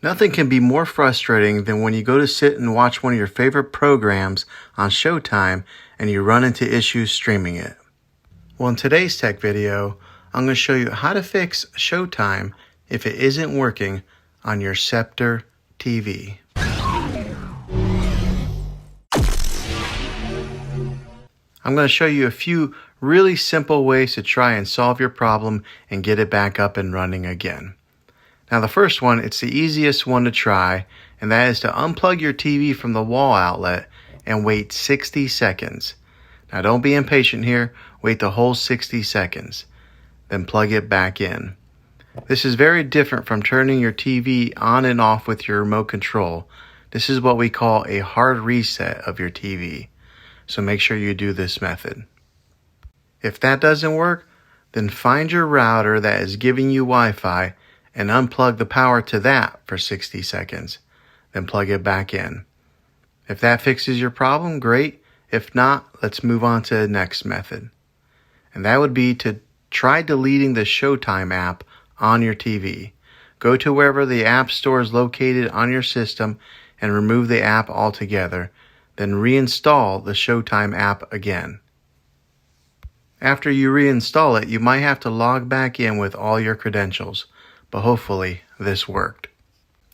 Nothing can be more frustrating than when you go to sit and watch one of your favorite programs on Showtime and you run into issues streaming it. Well, in today's tech video, I'm going to show you how to fix Showtime if it isn't working on your Sceptre TV. I'm going to show you a few really simple ways to try and solve your problem and get it back up and running again. Now the first one, it's the easiest one to try, and that is to unplug your TV from the wall outlet and wait 60 seconds. Now don't be impatient here, wait the whole 60 seconds, then plug it back in. This is very different from turning your TV on and off with your remote control. This is what we call a hard reset of your TV. So make sure you do this method. If that doesn't work, then find your router that is giving you Wi-Fi and unplug the power to that for 60 seconds. Then plug it back in. If that fixes your problem, great. If not, let's move on to the next method. And that would be to try deleting the Showtime app on your TV. Go to wherever the app store is located on your system and remove the app altogether. Then reinstall the Showtime app again. After you reinstall it, you might have to log back in with all your credentials, but hopefully this worked.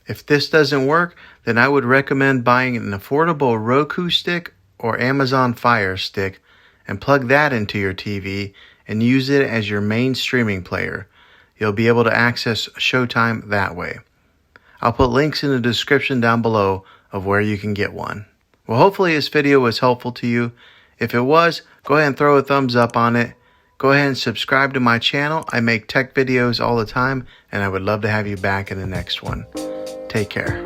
If this doesn't work, then I would recommend buying an affordable Roku stick or Amazon Fire Stick and plug that into your TV and use it as your main streaming player. You'll be able to access Showtime that way. I'll put links in the description down below of where you can get one. Well, hopefully this video was helpful to you. If it was, go ahead and throw a thumbs up on it. Go ahead and subscribe to my channel. I make tech videos all the time, and I would love to have you back in the next one. Take care.